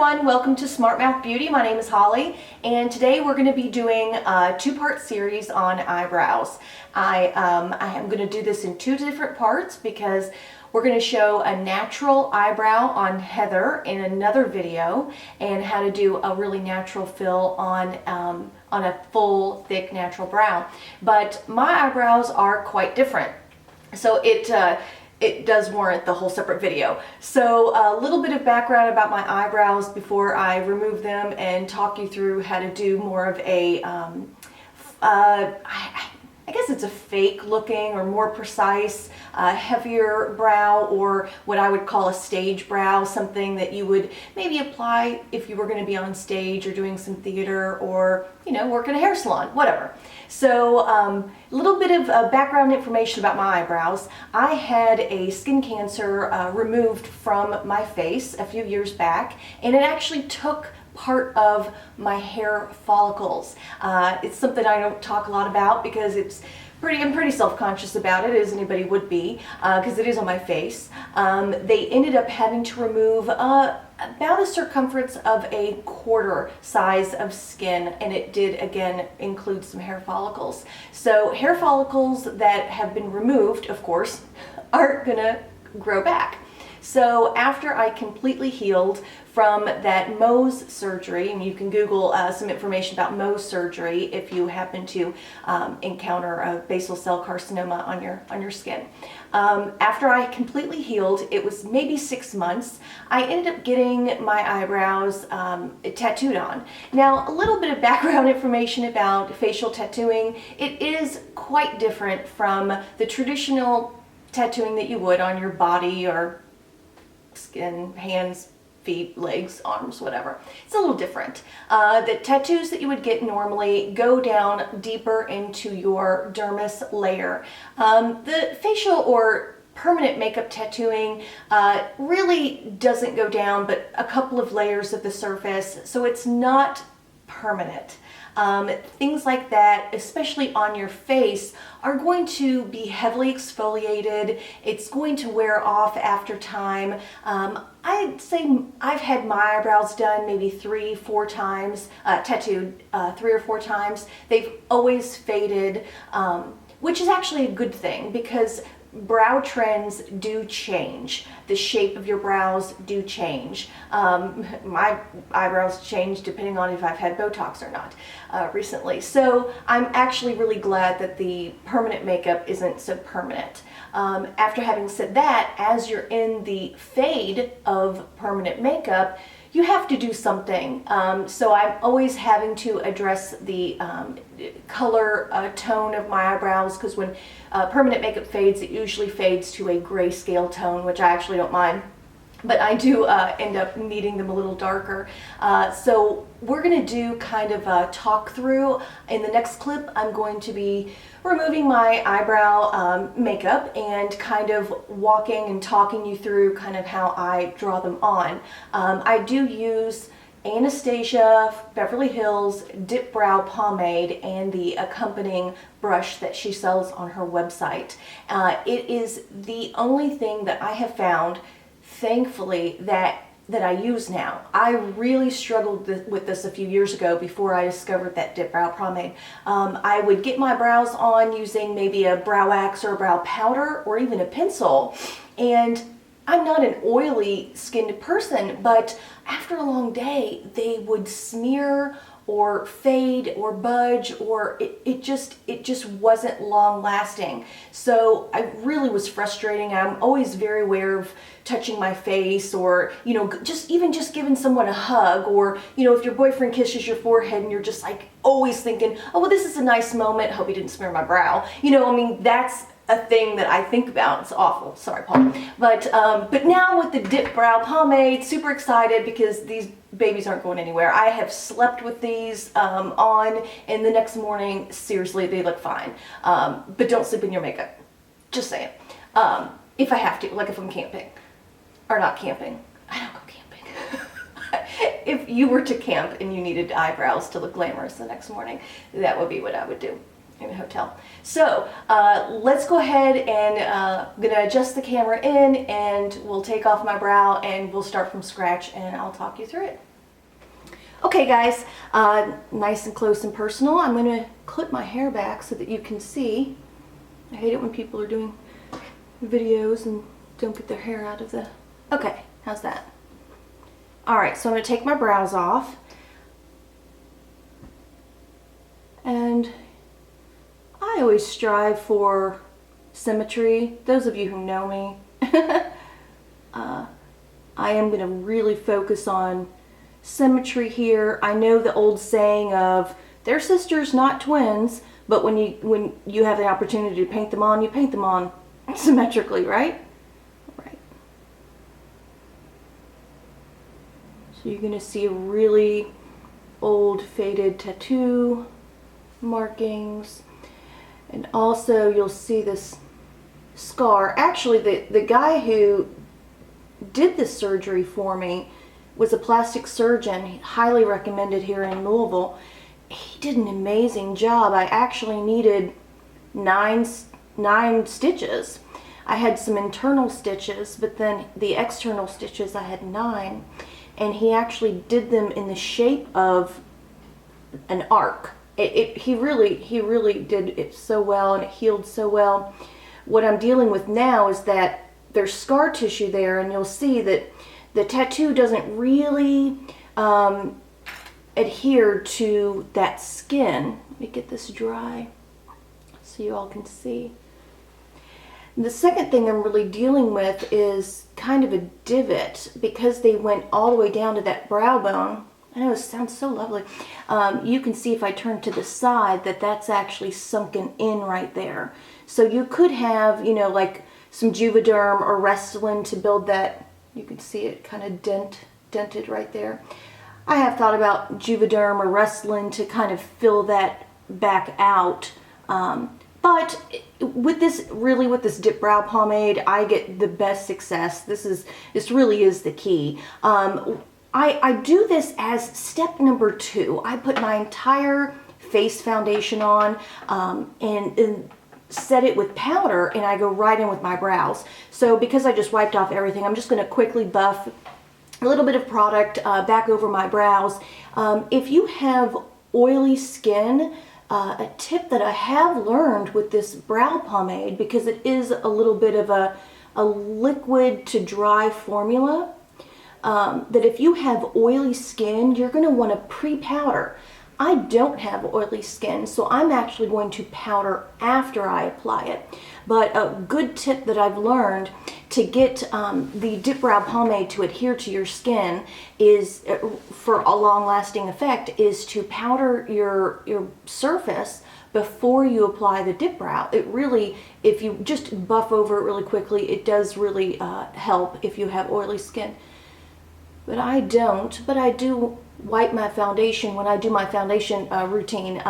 everyone, welcome to Smart Mouth Beauty. My name is Holly, and today we're going to be doing a two-part series on eyebrows. I am going to do this in two different parts because we're going to show a natural eyebrow on Heather in another video, and how to do a really natural fill on a full, thick, natural brow. But my eyebrows are quite different, so it does warrant the whole separate video. So a little bit of background about my eyebrows before I remove them and talk you through how to do more of a, I guess it's a fake looking or more precise, heavier brow, or what I would call a stage brow, something that you would maybe apply if you were going to be on stage or doing some theater or, you know, work in a hair salon, whatever. So a little bit of background information about my eyebrows. I had a skin cancer removed from my face a few years back, and it actually took part of my hair follicles. It's something I don't talk a lot about because I'm pretty self-conscious about it, as anybody would be, because it is on my face. They ended up having to remove about a circumference of a quarter size of skin, and it did again include some hair follicles. So hair follicles that have been removed, of course, aren't gonna grow back. So after I completely healed from that Mohs surgery, and you can Google some information about Mohs surgery if you happen to encounter a basal-cell carcinoma on your skin. After I completely healed, it was maybe 6 months, I ended up getting my eyebrows tattooed on. Now, a little bit of background information about facial tattooing. It is quite different from the traditional tattooing that you would on your body or skin, hands, feet, legs, arms, whatever. It's a little different. The tattoos that you would get normally go down deeper into your dermis layer. The facial or permanent makeup tattooing really doesn't go down but a couple of layers of the surface, so it's not permanent. Things like that, especially on your face, are going to be heavily exfoliated. It's going to wear off after time. I'd say I've had my eyebrows done maybe 3-4 times, tattooed 3 or 4 times. They've always faded, which is actually a good thing because brow trends do change. The shape of your brows do change. My eyebrows change depending on if I've had Botox or not recently. So I'm actually really glad that the permanent makeup isn't so permanent. After having said that, as you're in the fade of permanent makeup, you have to do something. So I'm always having to address the color tone of my eyebrows, because when permanent makeup fades, it usually fades to a grayscale tone, which I actually don't mind. But I do end up needing them a little darker. So we're going to do kind of a talk through. In the next clip, I'm going to be removing my eyebrow makeup and kind of walking and talking you through kind of how I draw them on. I do use Anastasia Beverly Hills Dipbrow pomade and the accompanying brush that she sells on her website. It is the only thing that I have found, thankfully, that I use now. I really struggled with this a few years ago before I discovered that Dipbrow pomade. I would get my brows on using maybe a brow wax or a brow powder or even a pencil, and I'm not an oily skinned person, but after a long day they would smear or fade or budge, or it just wasn't long lasting. So I really was frustrating. I'm always very aware of touching my face, or, you know, just giving someone a hug, or, you know, if your boyfriend kisses your forehead and you're just like always thinking, oh well, this is a nice moment, hope he didn't smear my brow. You know, I mean, that's a thing that I think about. It's awful. Sorry, Paul. But now with the Dipbrow pomade, super excited because these babies aren't going anywhere. I have slept with these on, and the next morning, seriously, they look fine. But don't sleep in your makeup. Just saying. If I have to, like if I'm camping. Or not camping. I don't go camping. If you were to camp and you needed eyebrows to look glamorous the next morning, that would be what I would do in a hotel. So let's go ahead and I'm gonna adjust the camera in, and we'll take off my brow and we'll start from scratch, and I'll talk you through it. Okay guys, nice and close and personal. I'm going to clip my hair back so that you can see. I hate it when people are doing videos and don't get their hair out of the... Okay, how's that? Alright, so I'm going to take my brows off. And I always strive for symmetry. Those of you who know me, I am going to really focus on symmetry here. I know the old saying of they're sisters, not twins, but when you have the opportunity to paint them on, you paint them on symmetrically, right? Right. So you're going to see really old faded tattoo markings, and also you'll see this scar. Actually, the guy who did this surgery for me was a plastic surgeon, highly recommended here in Louisville. He did an amazing job. I actually needed nine stitches. I had some internal stitches, but then the external stitches I had 9, and he actually did them in the shape of an arc. He really did it so well, and it healed so well. What I'm dealing with now is that there's scar tissue there, and you'll see that the tattoo doesn't really adhere to that skin. Let me get this dry so you all can see. The second thing I'm really dealing with is kind of a divot, because they went all the way down to that brow bone. I know it sounds so lovely. You can see if I turn to the side that that's actually sunken in right there. So you could have, you know, like some Juvederm or Restylane to build that. You can see it kind of dented right there. I have thought about Juvederm or Restylane to kind of fill that back out. But with this Dipbrow pomade, I get the best success. This really is the key. I do this as step number 2. I put my entire face foundation on and set it with powder, and I go right in with my brows. So because I just wiped off everything, I'm just going to quickly buff a little bit of product back over my brows. If you have oily skin, a tip that I have learned with this brow pomade, because it is a little bit of a liquid to dry formula, that if you have oily skin, you're going to want to pre-powder. I don't have oily skin, so I'm actually going to powder after I apply it. But a good tip that I've learned to get the Dipbrow pomade to adhere to your skin is, for a long-lasting effect, is to powder your surface before you apply the Dipbrow. It really, if you just buff over it really quickly, it does really help if you have oily skin. But I don't, but I do wipe my foundation. When I do my foundation routine,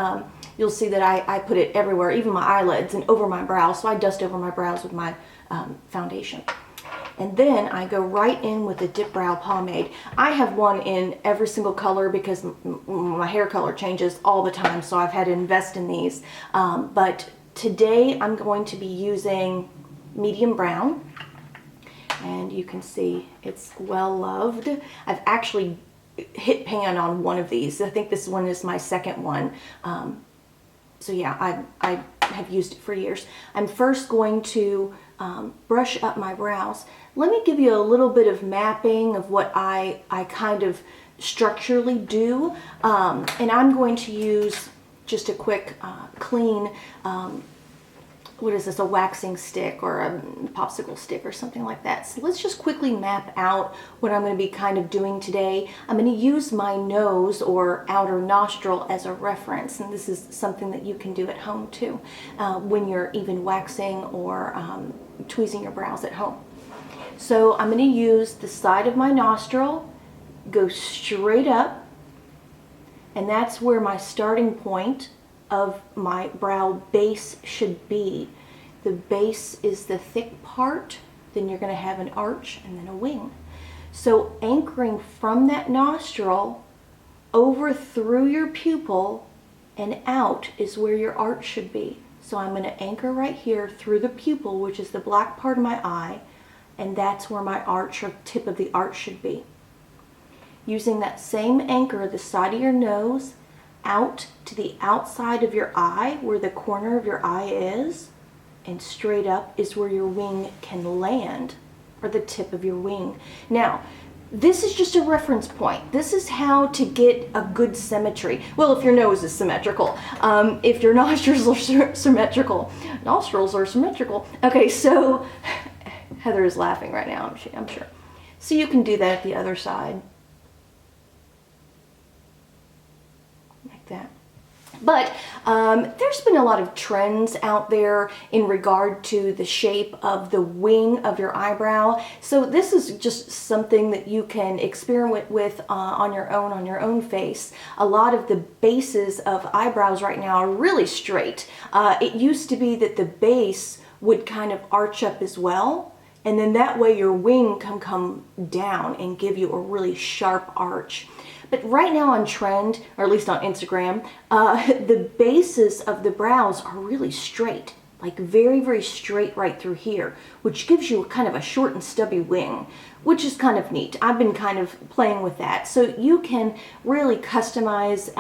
you'll see that I put it everywhere, even my eyelids and over my brows. So I dust over my brows with my foundation. And then I go right in with the Dipbrow pomade. I have one in every single color because my hair color changes all the time, so I've had to invest in these. But today I'm going to be using medium brown. And you can see it's well loved. I've actually hit pan on one of these. I think this one is my second one. So yeah, I have used it for years. I'm first going to brush up my brows. Let me give you a little bit of mapping of what I kind of structurally do. And I'm going to use just a quick clean, what is this, a waxing stick or a popsicle stick or something like that. So let's just quickly map out what I'm going to be kind of doing today. I'm going to use my nose or outer nostril as a reference, and this is something that you can do at home too, when you're even waxing or tweezing your brows at home. So I'm going to use the side of my nostril, go straight up, and that's where my starting point of my brow base should be. The base is the thick part, then you're going to have an arch and then a wing. So anchoring from that nostril over through your pupil and out is where your arch should be. So I'm going to anchor right here through the pupil, which is the black part of my eye, and that's where my arch or tip of the arch should be. using that same anchor, the side of your nose, out to the outside of your eye, where the corner of your eye is, and straight up is where your wing can land, or the tip of your wing. Now, this is just a reference point. This is how to get a good symmetry. Well, if your nose is symmetrical, if your nostrils are symmetrical. Nostrils are symmetrical. Okay, so Heather is laughing right now, I'm sure. So you can do that at the other side. Like that. But there's been a lot of trends out there in regard to the shape of the wing of your eyebrow. So this is just something that you can experiment with on your own face. A lot of the bases of eyebrows right now are really straight. It used to be that the base would kind of arch up as well. And then that way your wing can come down and give you a really sharp arch. But right now on trend, or at least on Instagram, the bases of the brows are really straight, like very, very straight right through here, which gives you kind of a short and stubby wing, which is kind of neat. I've been kind of playing with that. So you can really customize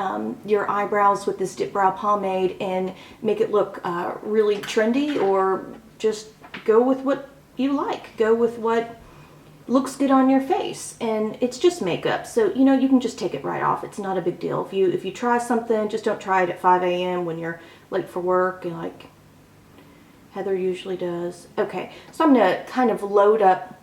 your eyebrows with this Dipbrow pomade and make it look really trendy, or just go with what you like. Go with what looks good on your face, and it's just makeup, so you know, you can just take it right off. It's not a big deal. If you try something, just don't try it at 5 a.m. when you're late for work, and like Heather usually does. Okay, so I'm gonna kind of load up.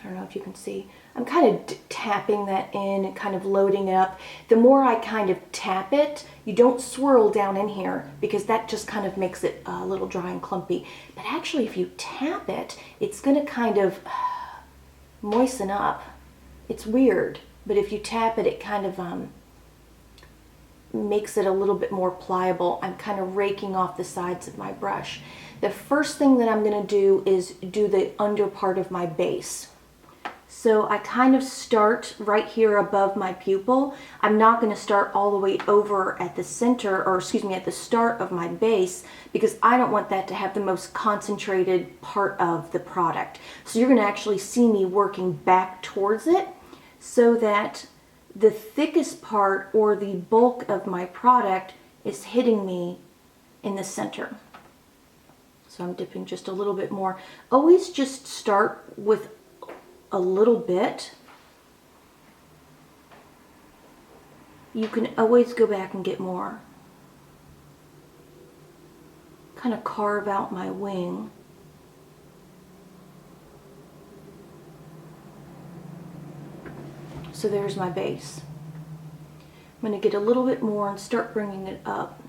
I don't know if you can see. I'm kind of tapping that in and kind of loading up. The more I kind of tap it, you don't swirl down in here, because that just kind of makes it a little dry and clumpy. But actually, if you tap it, it's gonna kind of moisten up. It's weird, but if you tap it, it kind of makes it a little bit more pliable. I'm kind of raking off the sides of my brush. The first thing that I'm going to do is do the under part of my base. So I kind of start right here above my pupil. I'm not going to start all the way over at the center, or excuse me, at the start of my base, because I don't want that to have the most concentrated part of the product. So you're going to actually see me working back towards it, so that the thickest part, or the bulk of my product, is hitting me in the center. So I'm dipping just a little bit more. Always just start with a little bit. You can always go back and get more. Kind of carve out my wing. So there's my base. I'm going to get a little bit more and start bringing it up.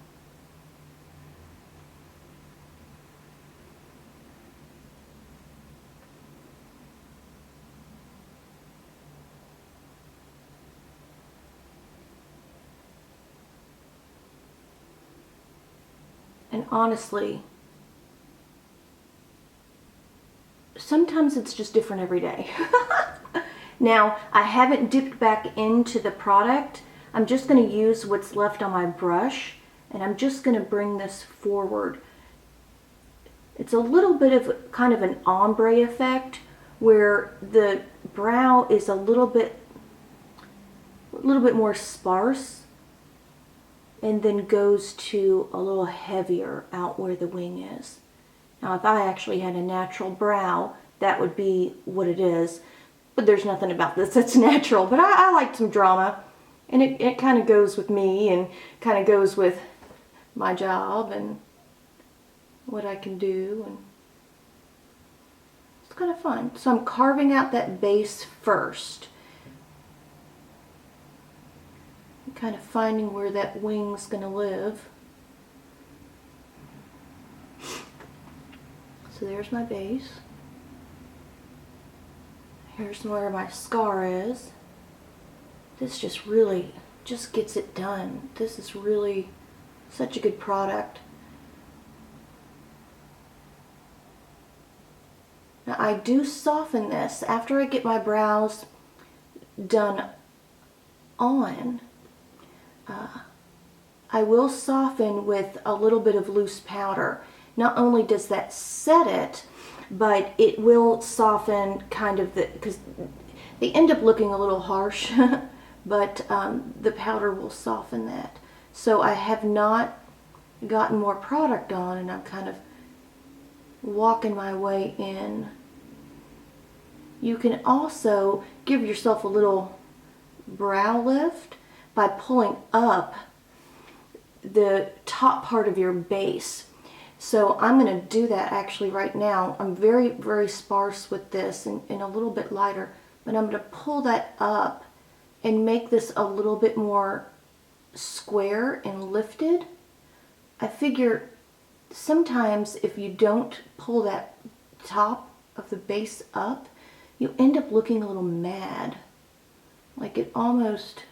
And honestly, sometimes it's just different every day. Now, I haven't dipped back into the product. I'm just going to use what's left on my brush, and I'm just going to bring this forward. It's a little bit of kind of an ombre effect, where the brow is a little bit more sparse, and then goes to a little heavier out where the wing is. Now, if I actually had a natural brow, that would be what it is. But there's nothing about this that's natural. But I like some drama. And it kind of goes with me, and kind of goes with my job and what I can do. And it's kind of fun. So I'm carving out that base first. Kind of finding where that wing's going to live. So there's my base. Here's where my scar is. This just really just gets it done. This is really such a good product. Now I do soften this after I get my brows done on. I will soften with a little bit of loose powder. Not only does that set it, but it will soften kind of because They end up looking a little harsh, but the powder will soften that. So I have not gotten more product on, and I'm kind of walking my way in. You can also give yourself a little brow lift by pulling up the top part of your base. So I'm going to do that actually right now. I'm very, very sparse with this and a little bit lighter, but I'm going to pull that up and make this a little bit more square and lifted. I figure sometimes if you don't pull that top of the base up, you end up looking a little mad. Like it almost,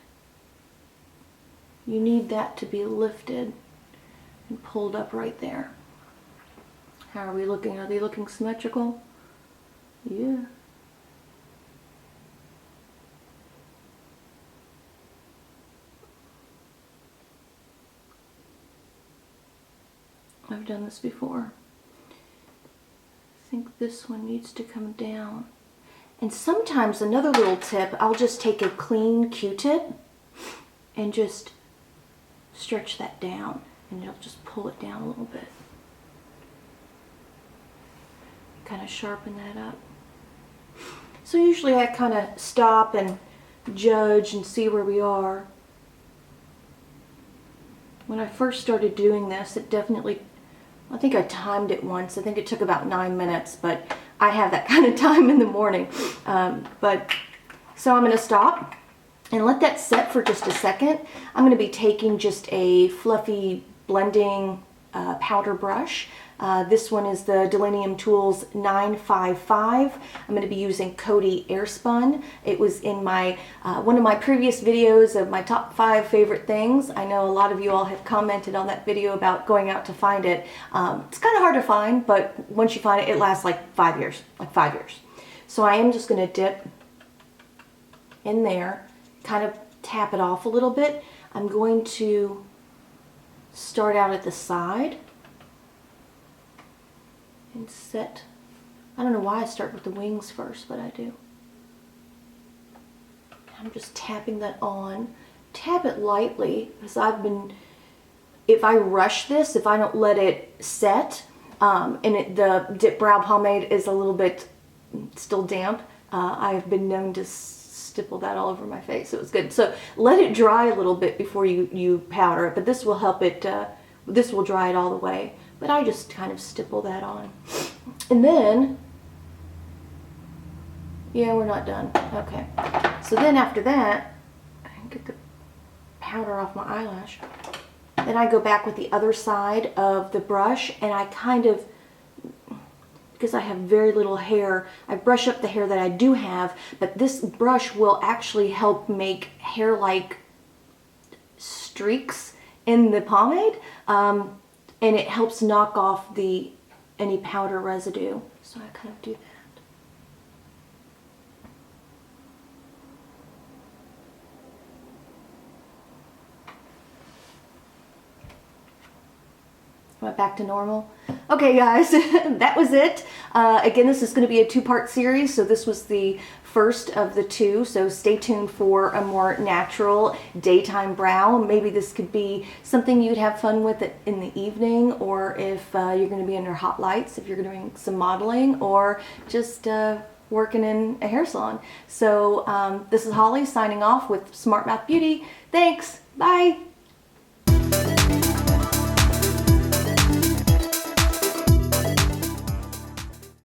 you need that to be lifted and pulled up right there. How are we looking? Are they looking symmetrical? Yeah. I've done this before. I think this one needs to come down. And sometimes another little tip, I'll just take a clean Q-tip and just stretch that down, and it'll just pull it down a little bit. Kind of sharpen that up. So usually I kind of stop and judge and see where we are. When I first started doing this, it definitely, I think I timed it once. I think it took about 9 minutes, but I have that kind of time in the morning. So I'm going to stop and let that set for just a second. I'm going to be taking just a fluffy blending powder brush. This one is the Delineum Tools 955. I'm going to be using Coty Airspun. It was in my one of my previous videos of my top 5 favorite things. I know a lot of you all have commented on that video about going out to find it. It's kind of hard to find, but once you find it, it lasts like 5 years, So I am just going to dip in there, kind of tap it off a little bit. I'm going to start out at the side and set, I don't know why I start with the wings first, but I do. I'm just tapping that on. Tap it lightly, because if I rush this, if I don't let it set, and the Dipbrow pomade is a little bit still damp, I've been known to stipple that all over my face. It was good. So let it dry a little bit before you powder it, but this will help it, this will dry it all the way. But I just kind of stipple that on. And then, yeah, we're not done. Okay. So then after that, I can get the powder off my eyelash. Then I go back with the other side of the brush, and I kind of, because I have very little hair, I brush up the hair that I do have, but this brush will actually help make hair-like streaks in the pomade. And it helps knock off any powder residue. So I kind of do that. Went back to normal. Okay guys, that was it. Again, this is going to be a 2-part series, so this was the first of the 2, so stay tuned for a more natural daytime brow. Maybe this could be something you'd have fun with in the evening, or if you're going to be under hot lights, if you're doing some modeling, or just working in a hair salon. So this is Holly signing off with Smart Mouth Beauty. Thanks, bye!